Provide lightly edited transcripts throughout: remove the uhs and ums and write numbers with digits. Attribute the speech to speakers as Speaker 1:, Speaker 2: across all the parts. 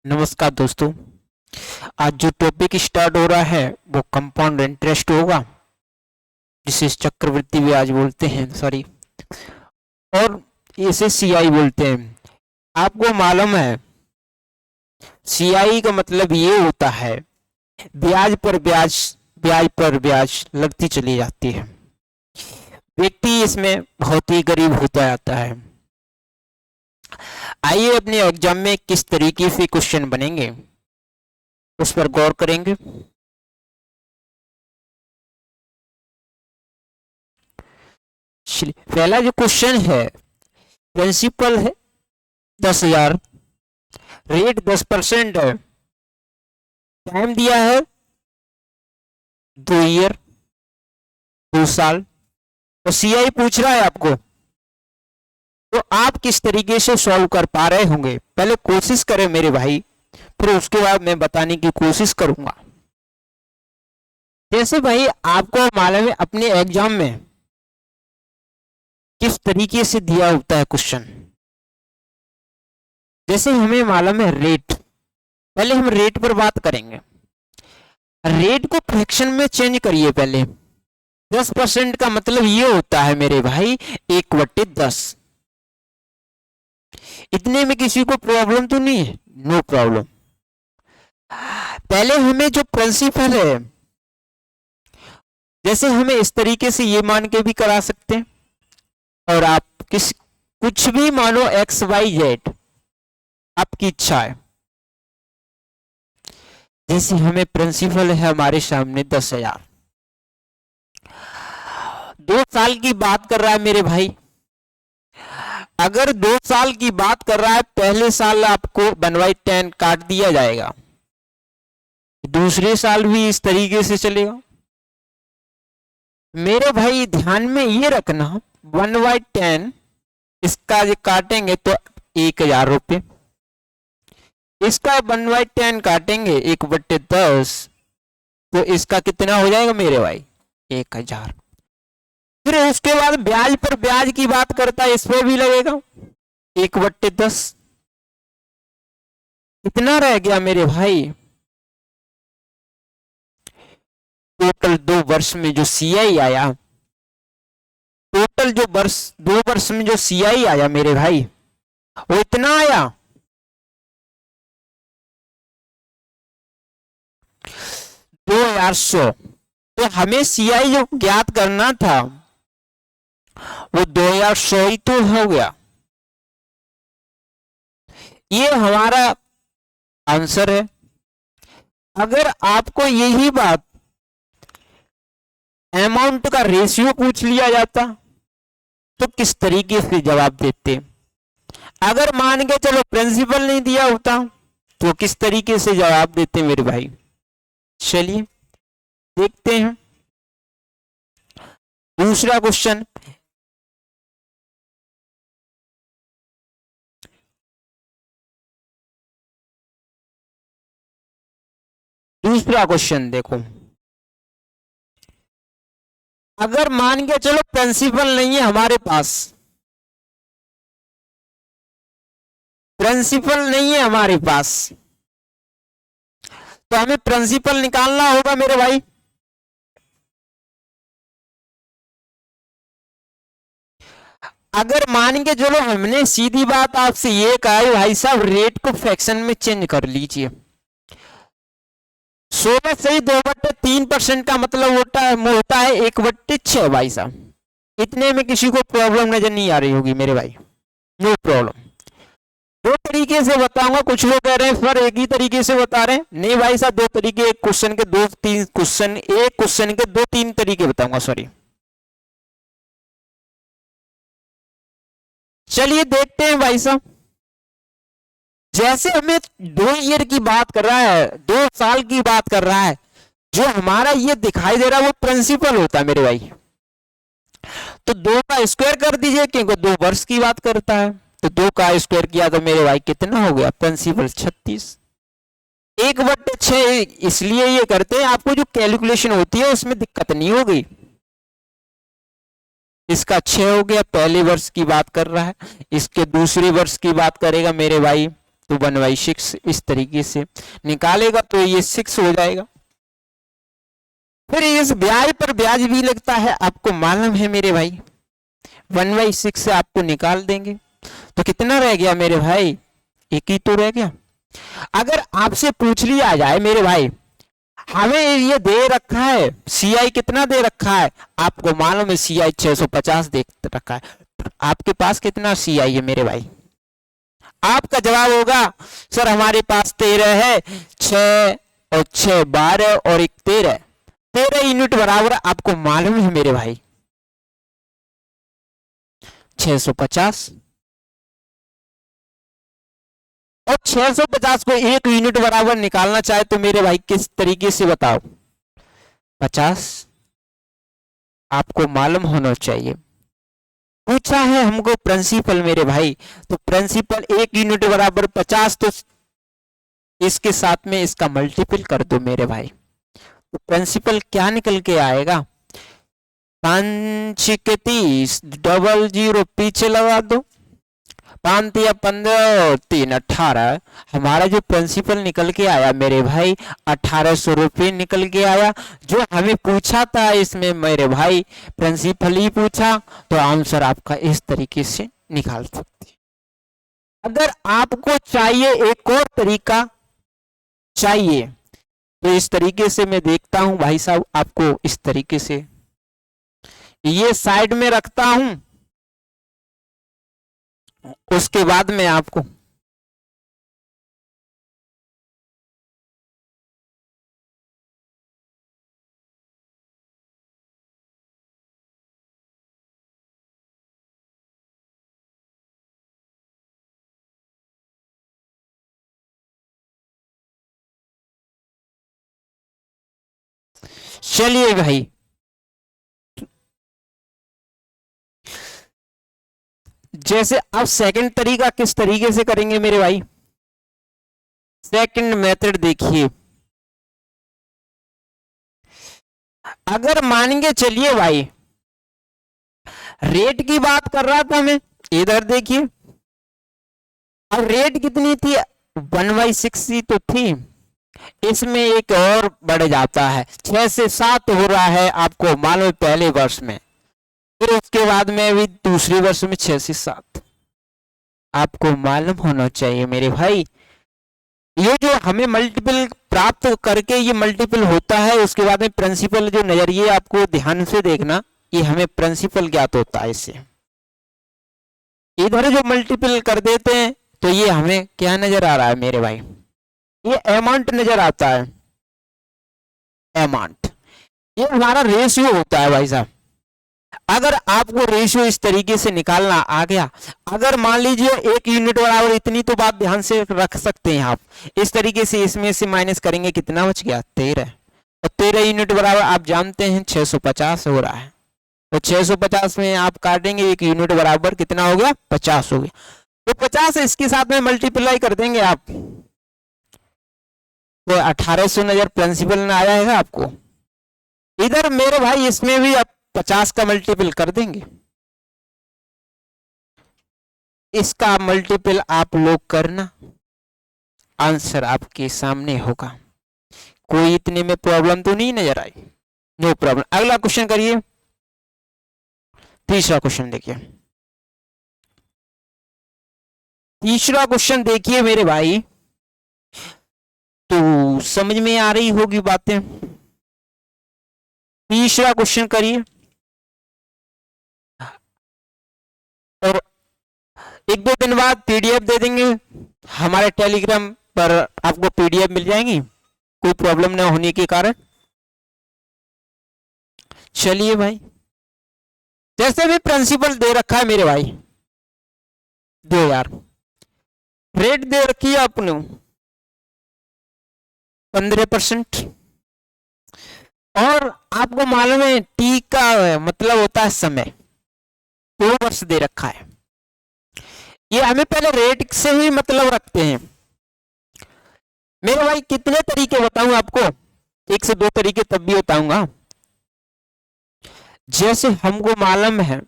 Speaker 1: नमस्कार दोस्तों। आज जो टॉपिक स्टार्ट हो रहा है वो कंपाउंड इंटरेस्ट होगा, जिसे चक्रवृद्धि ब्याज बोलते हैं, सॉरी, और इसे सीआई बोलते हैं। आपको मालूम है सीआई का मतलब ये होता है ब्याज पर ब्याज, ब्याज पर ब्याज लगती चली जाती है। व्यक्ति इसमें बहुत ही गरीब होता जाता है। आइए अपने एग्जाम में किस तरीके से क्वेश्चन बनेंगे उस पर गौर करेंगे। पहला जो क्वेश्चन है, प्रिंसिपल है 10,000, रेट 10% है, टाइम दिया है 2 ईयर, 2 साल, और सीआई पूछ रहा है आपको। तो आप किस तरीके से सॉल्व कर पा रहे होंगे, पहले कोशिश करें मेरे भाई, फिर उसके बाद मैं बताने की कोशिश करूंगा। जैसे भाई आपको मालूम है अपने एग्जाम में किस तरीके से दिया होता है क्वेश्चन। जैसे हमें मालूम है रेट, पहले हम रेट पर बात करेंगे। रेट को फ्रैक्शन में चेंज करिए। पहले 10% का मतलब ये होता है मेरे भाई 1/10। इतने में किसी को प्रॉब्लम तो नहीं है? No problem. पहले हमें जो प्रिंसिपल है, जैसे हमें इस तरीके से ये मान के भी करा सकते हैं, और आप कुछ भी मानो XYZ, आपकी इच्छा है। जैसे हमें प्रिंसिपल है हमारे सामने 10,000, 2 साल की बात कर रहा है मेरे भाई। अगर 2 साल की बात कर रहा है, पहले साल आपको 1/10 काट दिया जाएगा, दूसरे साल भी इस तरीके से चलेगा। मेरे भाई ध्यान में ये रखना, 1/10 इसका जो काटेंगे तो 1,000 रुपये, इसका 1/10 काटेंगे 1/10, तो इसका कितना हो जाएगा मेरे भाई? 1,000। फिर उसके बाद ब्याज पर ब्याज की बात करता है, इस पर भी लगेगा 1/10। कितना रह गया मेरे भाई? टोटल 2 वर्ष में जो सीआई आया, टोटल जो वर्ष 2 वर्ष में जो सीआई आया मेरे भाई, वो इतना आया 2,100। तो हमें सीआई जो ज्ञात करना था वो 2,100 ही तो हो गया। ये हमारा आंसर है। अगर आपको यही बात अमाउंट का रेशियो पूछ लिया जाता तो किस तरीके से जवाब देते? अगर मान के चलो प्रिंसिपल नहीं दिया होता तो किस तरीके से जवाब देते मेरे भाई? चलिए देखते हैं दूसरा क्वेश्चन। दूसरा क्वेश्चन देखो, अगर मान के चलो प्रिंसिपल नहीं है हमारे पास, प्रिंसिपल नहीं है हमारे पास, तो हमें प्रिंसिपल निकालना होगा मेरे भाई। अगर मान के चलो हमने सीधी बात आपसे ये कहा है भाई साहब रेट को फ्रैक्शन में चेंज कर लीजिए, 16 से ही 2/3% का मतलब होता है 1/6 भाई साहब। इतने में किसी को प्रॉब्लम नजर नहीं आ रही होगी मेरे भाई? No problem. दो तरीके से बताऊंगा, कुछ लोग कह रहे हैं सर एक ही तरीके से बता रहे हैं। नहीं भाई साहब, दो तरीके, एक क्वेश्चन के दो तीन क्वेश्चन, एक क्वेश्चन के 2-3 तरीके बताऊंगा, सॉरी। चलिए देखते हैं भाई साहब। जैसे हमें 2 ईयर की बात कर रहा है, 2 साल की बात कर रहा है, जो हमारा ये दिखाई दे रहा है वो प्रिंसिपल होता है मेरे भाई। तो 2 का स्क्वायर कर दीजिए, क्योंकि 2 वर्ष की बात करता है। तो 2 का स्क्वायर किया तो मेरे भाई कितना हो गया? प्रिंसिपल 36। 1/6 इसलिए ये करते हैं, आपको जो कैलकुलेशन होती है उसमें दिक्कत नहीं होगी। इसका 6 हो गया, पहले वर्ष की बात कर रहा है, इसके दूसरे वर्ष की बात करेगा मेरे भाई तो 1/6 इस तरीके से निकालेगा तो ये 6 हो जाएगा। फिर इस ब्याज पर ब्याज भी लगता है, आपको मालूम है मेरे भाई। 1/6 से आपको निकाल देंगे तो कितना रह गया मेरे भाई, एक ही तो रह गया। अगर आपसे पूछ लिया जाए मेरे भाई, हमें ये दे रखा है CI कितना दे रखा है, आपको मालूम है CI 650 दे रखा है, आपके पास कितना CI है मेरे भाई? आपका जवाब होगा सर हमारे पास 13 है, 6 और 6 12 और 1 13 यूनिट बराबर आपको मालूम है मेरे भाई 650। और 650 को 1 यूनिट बराबर निकालना चाहे तो मेरे भाई किस तरीके से बताओ? 50 आपको मालूम होना चाहिए। पूछा है हमको प्रिंसिपल मेरे भाई, तो प्रिंसिपल 1 यूनिट बराबर 50, तो इसके साथ में इसका मल्टीपल कर दो मेरे भाई, तो प्रिंसिपल क्या निकल के आएगा? 5 के 30, 00 पीछे लगा दो, 5 या 15 और 3 18। हमारा जो प्रिंसिपल निकल के आया मेरे भाई 1800 रुपये निकल के आया। जो हमें पूछा था इसमें मेरे भाई प्रिंसिपल ही पूछा, तो आंसर आपका इस तरीके से निकाल सकते। अगर आपको चाहिए एक और तरीका चाहिए तो इस तरीके से मैं देखता हूं भाई साहब, आपको इस तरीके से ये साइड में रखता हूं, उसके बाद में आपको चलिए भाई जैसे अब सेकंड तरीका किस तरीके से करेंगे मेरे भाई? सेकंड मेथड देखिए, अगर मानेंगे चलिए भाई रेट की बात कर रहा था मैं, इधर देखिए अब रेट कितनी थी 1/6 ही तो थी, इसमें एक और बढ़ जाता है 6 से 7 हो रहा है आपको मालूम पहले वर्ष में, फिर उसके बाद में भी दूसरे वर्ष में 6 से 7 आपको मालूम होना चाहिए मेरे भाई। ये जो हमें मल्टीपल प्राप्त करके ये मल्टीपल होता है, उसके बाद में प्रिंसिपल जो नजरिए आपको ध्यान से देखना, ये हमें प्रिंसिपल ज्ञात होता है इससे। इधर जो मल्टीपल कर देते हैं तो ये हमें क्या नजर आ रहा है मेरे भाई? ये अमाउंट नजर आता है, अमाउंट, ये हमारा रेशियो होता है भाई साहब। अगर आपको रेशियो इस तरीके से निकालना आ गया, अगर मान लीजिए 1 यूनिट बराबर, इतनी तो बात ध्यान से रख सकते हैं आप, इस तरीके से इसमें से माइनस करेंगे कितना बच गया 13, और 13 यूनिट बराबर आप जानते हैं 650 हो रहा है, तो 650 में आप काटेंगे 1 यूनिट बराबर कितना हो गया 50 हो गया, तो 50 इसके साथ में मल्टीप्लाई कर देंगे आप, तो 1800 नजर प्रिंसिपल में आ जाएगा आपको। इधर मेरे भाई इसमें भी आप 50 का मल्टीपल कर देंगे, इसका मल्टीपल आप लोग करना, आंसर आपके सामने होगा। कोई इतने में प्रॉब्लम तो नहीं नजर आई? No problem. अगला क्वेश्चन करिए, तीसरा क्वेश्चन देखिए, तीसरा क्वेश्चन देखिए मेरे भाई, तो समझ में आ रही होगी बातें। तीसरा क्वेश्चन करिए, और 1-2 दिन बाद PDF दे देंगे हमारे टेलीग्राम पर, आपको PDF मिल जाएंगी कोई प्रॉब्लम ना होने के कारण। चलिए भाई, जैसे भी प्रिंसिपल दे रखा है मेरे भाई, दो यार, रेट दे रखी है आपने 15%, और आपको मालूम है T का मतलब होता है समय, 2 वर्ष दे रखा है। ये हमें पहले रेट से ही मतलब रखते हैं मेरे भाई। कितने तरीके बताऊं आपको? 1 से 2 तरीके तब भी बताऊंगा। जैसे हमको मालूम है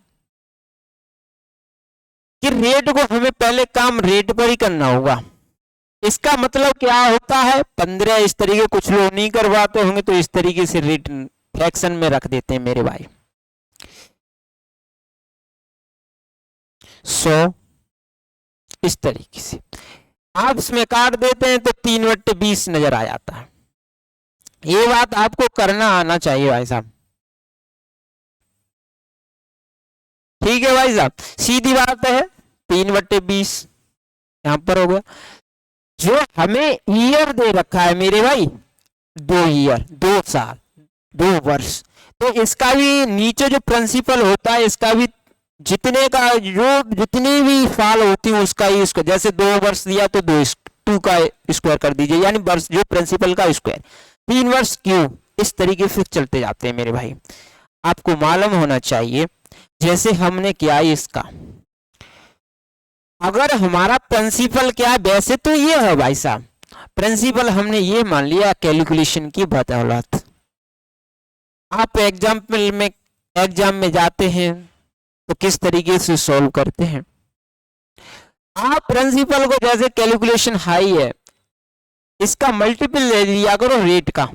Speaker 1: कि रेट को हमें पहले काम रेट पर ही करना होगा, इसका मतलब क्या होता है, 15 इस तरीके कुछ लोग नहीं करवाते होंगे तो इस तरीके से रेट फ्रैक्शन में रख देते हैं मेरे भाई। 100 इस तरीके से आप इसमें काट देते हैं तो 3/20 नजर आ जाता है। ये बात आपको करना आना चाहिए भाई साहब, ठीक है भाई साहब, सीधी बात है। 3/20 यहां पर हो गया। जो हमें ईयर दे रखा है मेरे भाई, 2 ईयर, 2 साल, 2 वर्ष, तो इसका भी नीचे जो प्रिंसिपल होता है इसका भी जितने का जो जितनी भी साल होती है उसका ही इसको, जैसे 2 वर्ष दिया तो 2 का स्क्वायर कर दीजिए, यानी वर्ष जो प्रिंसिपल का स्क्वायर, 3 वर्ष क्यों, इस तरीके से चलते जाते हैं मेरे भाई। आपको मालूम होना चाहिए जैसे हमने किया इसका, अगर हमारा प्रिंसिपल क्या है, वैसे तो ये है भाई साहब, प्रिंसिपल हमने ये मान लिया कैलकुलेशन की बदौलत। आप एग्जाम में जाते हैं तो किस तरीके से सॉल्व करते हैं, आप प्रिंसिपल को जैसे कैलकुलेशन हाई है इसका मल्टीपल ले लिया करो रेट का,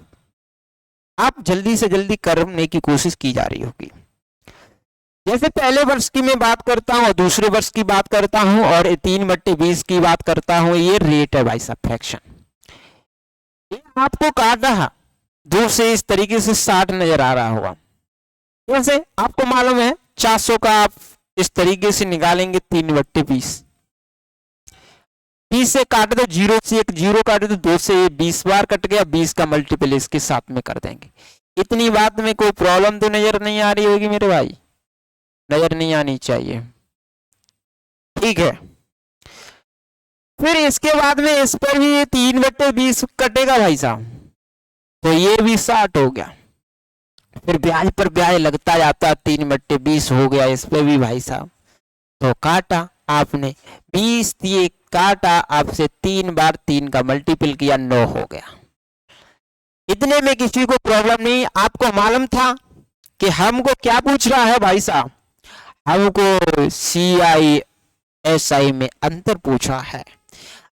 Speaker 1: आप जल्दी से जल्दी करने की कोशिश की जा रही होगी। जैसे पहले वर्ष की मैं बात करता हूँ, दूसरे वर्ष की बात करता हूँ और 3/20 की बात करता हूँ, ये रेट है भाई साहब फ्रैक्शन। ये आपको काट रहा दूर से इस तरीके से 60 नजर आ रहा होगा। जैसे आपको मालूम है 400 का आप इस तरीके से निकालेंगे 3/20, 20 से काट दो, 0 से एक 0 काटे तो 2 से 20 बार कट गया, 20 का मल्टीपल इसके साथ में कर देंगे। इतनी बात में कोई प्रॉब्लम तो नजर नहीं आ रही होगी मेरे भाई, नजर नहीं आनी चाहिए, ठीक है। फिर इसके बाद में इस पर भी 3/20 कटेगा भाई साहब, तो ये भी 60 हो गया, फिर ब्याज पर ब्याज लगता जाता, 3/20 हो गया इस पे भी भाई साहब, तो काटा आपने 20 दिए, काटा आपसे 3 बार 3 का मल्टीपल किया, 9 हो गया। इतने में किसी को प्रॉब्लम नहीं। आपको मालूम था कि हमको क्या पूछ रहा है भाई साहब, हमको CISI में अंतर पूछा है।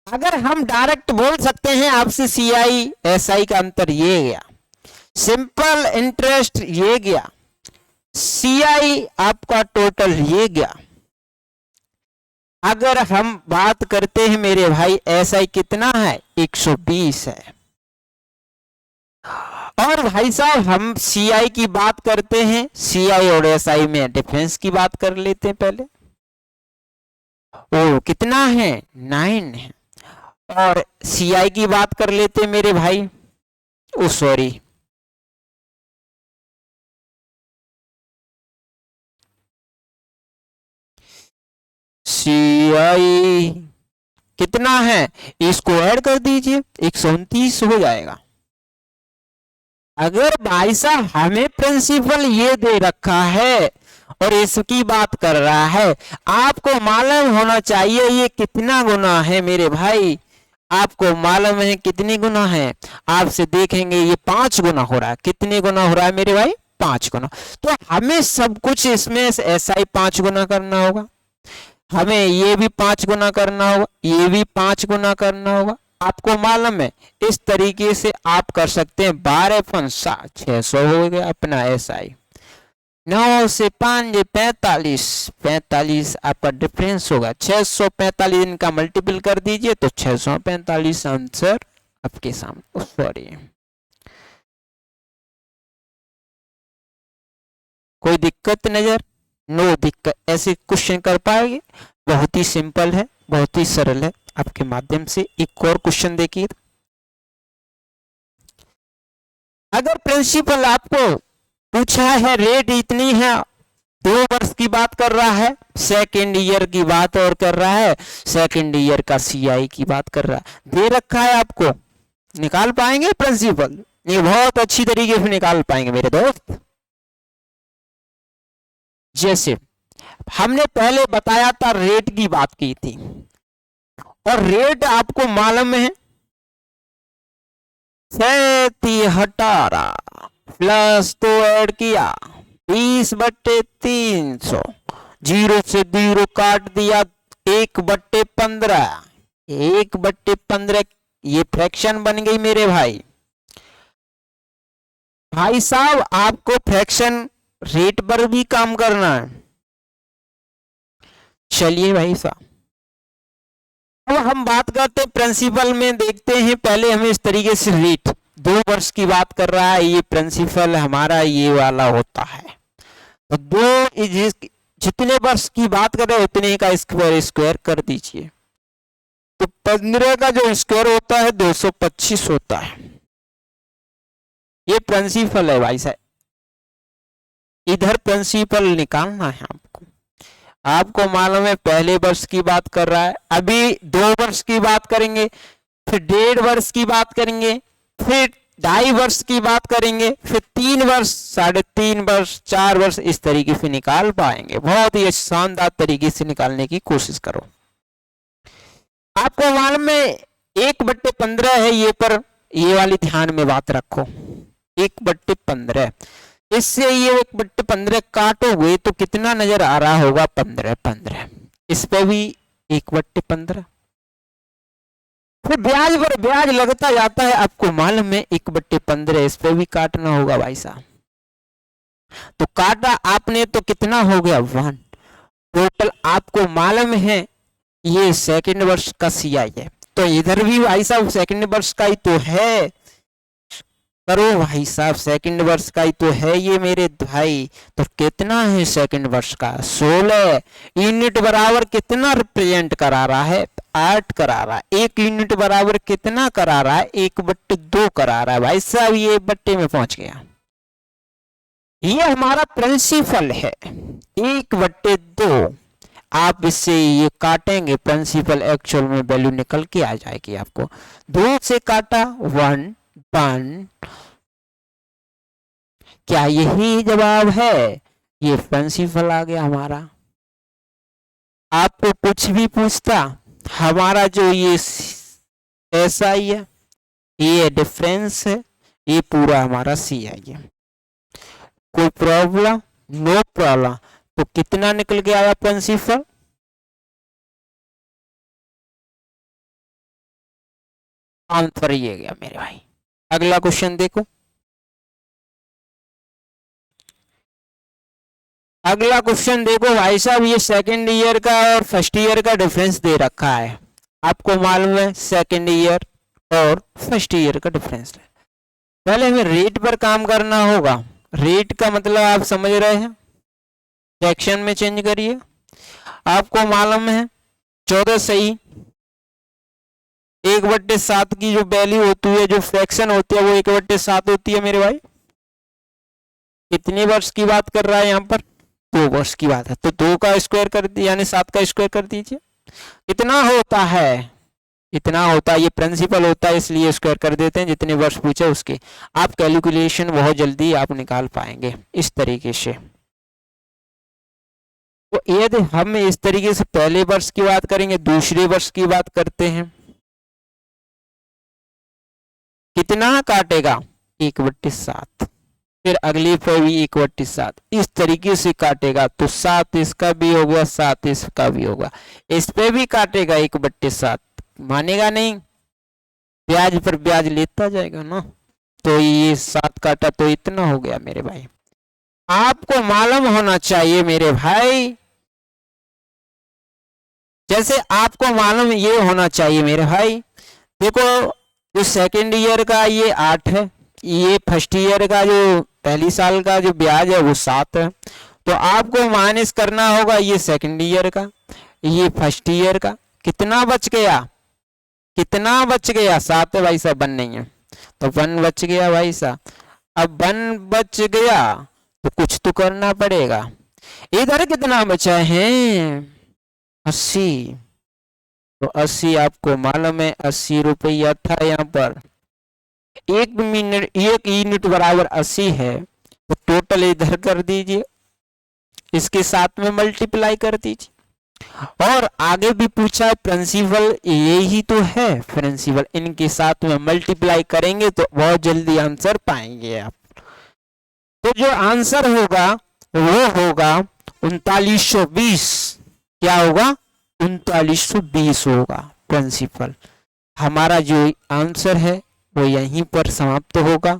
Speaker 1: अगर हम डायरेक्ट बोल सकते हैं आपसे CISI का अंतर ये गया, सिंपल इंटरेस्ट ये गया, CI आपका टोटल ये गया। अगर हम बात करते हैं मेरे भाई SI कितना है, 120 है, और भाई साहब हम CI की बात करते हैं, CI और SI में डिफरेंस की बात कर लेते हैं पहले, ओ कितना है 9 है, और CI की बात कर लेते हैं मेरे भाई, ओ सॉरी CI कितना है, इसको ऐड कर दीजिए, 129 हो जाएगा। अगर भाई साहब हमें प्रिंसिपल ये दे रखा है और इसकी बात कर रहा है, आपको मालूम होना चाहिए ये कितना गुना है मेरे भाई, आपको मालूम है कितनी गुना है, आपसे देखेंगे ये 5 गुना हो रहा है। कितने गुना हो रहा है मेरे भाई, 5 गुना। तो हमें सब कुछ इसमें SI 5 गुना करना होगा, हमें ये भी 5 गुना करना होगा, ये भी 5 गुना करना होगा। आपको मालूम है इस तरीके से आप कर सकते हैं। 12×7 600 हो गया अपना SI। 9 से 5 45, 45 आपका डिफरेंस होगा, 645 इनका मल्टीपल कर दीजिए तो 645 आंसर आपके सामने। सॉरी कोई दिक्कत नजर, नो दिक्कत, ऐसे क्वेश्चन कर पाएंगे, बहुत ही सिंपल है, बहुत ही सरल है। आपके माध्यम से एक और क्वेश्चन देखिए, अगर प्रिंसिपल आपको पूछा है रेट इतनी है, 2 वर्ष की बात कर रहा है, सेकेंड ईयर की बात और कर रहा है, सेकेंड ईयर का CI की बात कर रहा है, दे रखा है आपको, निकाल पाएंगे प्रिंसिपल, ये बहुत अच्छी तरीके से निकाल पाएंगे मेरे दोस्त। जैसे हमने पहले बताया था रेट की बात की थी, और रेट आपको मालूम है 18 प्लस 2 ऐड किया 20/300, 0 से 0 काट दिया 1/15, 1/15 ये फ्रैक्शन बन गई मेरे भाई। भाई साहब आपको फ्रैक्शन रेट पर भी काम करना है। चलिए भाई साहब अब हम बात करते हैं प्रिंसिपल में, देखते हैं पहले हमें इस तरीके से रेट 2 वर्ष की बात कर रहा है, ये प्रिंसिपल हमारा ये वाला होता है। तो 2 जितने वर्ष की बात कर रहे हैं उतने का स्क्वायर कर दीजिए। तो 15 का जो स्क्वायर होता है 225 होता है। ये प्रिंसिपल है भाई साहब, इधर प्रिंसिपल निकालना है आपको। आपको मालूम है पहले वर्ष की बात कर रहा है, अभी 2 वर्ष की बात करेंगे, फिर 1.5 वर्ष की बात करेंगे, फिर 2.5 वर्ष की बात करेंगे, फिर 3 वर्ष, 3.5 वर्ष, 4 वर्ष, इस तरीके से निकाल पाएंगे। बहुत ही शानदार तरीके से निकालने की कोशिश करो। आपको मालूम है 1/15 है ये, पर ये वाली ध्यान में बात रखो, 1/15। इससे ये 1/15 काटोगे तो कितना नजर आ रहा होगा? 15। इस पे भी 1/15। फिर ब्याज पर ब्याज लगता जाता है, आपको मालूम है 1/15, इस पे भी काटना होगा भाई साहब। तो काटा आपने तो कितना हो गया? 1। टोटल आपको मालूम है ये सेकंड वर्ष का CI है, तो इधर भी भाई साहब सेकंड वर्ष का ही तो है। करो भाई साहब, सेकंड वर्ष का ही तो है ये मेरे भाई। तो कितना है सेकंड वर्ष का? 16 यूनिट बराबर कितना रिप्रेजेंट करा रहा है? 8 करा रहा है। 1 यूनिट बराबर कितना करा रहा है? 1/2 करा रहा है भाई साहब, ये बट्टे में पहुंच गया। ये हमारा प्रिंसिपल है 1/2। आप इससे ये काटेंगे, प्रिंसिपल एक्चुअल में वैल्यू निकल के आ जाएगी आपको। 2 से काटा 1। क्या यही जवाब है? ये प्रिंसिपल आ गया हमारा। आपको कुछ भी पूछता, हमारा जो ये ऐसा ही है, ये डिफरेंस है, ये पूरा हमारा CI है। कोई प्रॉब्लम? No problem. तो कितना निकल के आया प्रिंसिपल? आंसर ये गया मेरे भाई। अगला क्वेश्चन देखो। अगला क्वेश्चन देखो भाई साहब, ये सेकंड ईयर का और फर्स्ट ईयर का डिफरेंस दे रखा है। आपको मालूम है सेकंड ईयर और फर्स्ट ईयर का डिफरेंस है। पहले हमें रेट पर काम करना होगा। रेट का मतलब आप समझ रहे हैं, सेक्शन में चेंज करिए। आपको मालूम है 14 सही 1/7 की जो वैल्यू होती है, जो फ्रैक्शन होती है, वो 1/7 होती है मेरे भाई। कितने वर्ष की बात कर रहा है यहाँ पर? 2 वर्ष की बात है। तो 2 का स्क्वायर कर दिया, यानी 7 का स्क्वायर कर दीजिए। कितना होता है? इतना होता है। ये प्रिंसिपल होता है इसलिए स्क्वायर कर देते हैं, जितने वर्ष पूछे उसके। आप कैलकुलेशन बहुत जल्दी आप निकाल पाएंगे इस तरीके से। तो यदि हम इस तरीके से पहले वर्ष की बात करेंगे, दूसरे वर्ष की बात करते हैं, कितना काटेगा? 1/7। फिर अगली पे भी 1/7, इस तरीके से काटेगा। तो 7 इसका भी होगा, 7 इसका भी होगा, इस पे भी काटेगा 1/7। मानेगा नहीं, ब्याज पर ब्याज लेता जाएगा ना। तो ये 7 काटा तो इतना हो गया मेरे भाई। आपको मालूम होना चाहिए मेरे भाई, जैसे आपको मालूम ये होना चाहिए मेरे भाई। देखो जो सेकंड ईयर का ये 8 है, ये फर्स्ट ईयर का जो पहली साल का जो ब्याज है वो 7 है। तो आपको माइनस करना होगा ये सेकंड ईयर का, ये फर्स्ट ईयर का। कितना बच गया? कितना बच गया? 7 है भाई साहब, 1 नहीं है तो 1 बच गया भाई साहब। अब 1 बच गया तो कुछ तो करना पड़ेगा। इधर कितना बचा है? 80। तो 80 आपको मालूम है 80 रुपया था यहाँ पर। 1 यूनिट बराबर 80 है, तो टोटल इधर कर दीजिए, इसके साथ में मल्टीप्लाई कर दीजिए। और आगे भी पूछा है प्रिंसिपल, यही तो है प्रिंसिपल, इनके साथ में मल्टीप्लाई करेंगे तो बहुत जल्दी आंसर पाएंगे आप। तो जो आंसर होगा वो होगा 3920। क्या होगा? 3920 होगा। प्रिंसिपल। हमारा जो आंसर है वो यहीं पर समाप्त होगा।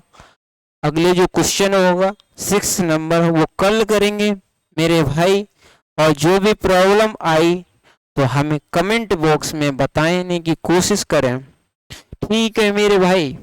Speaker 1: अगले जो क्वेश्चन होगा 6 नंबर वो कल करेंगे मेरे भाई। और जो भी प्रॉब्लम आई तो हमें कमेंट बॉक्स में बताने की कोशिश करें। ठीक है मेरे भाई।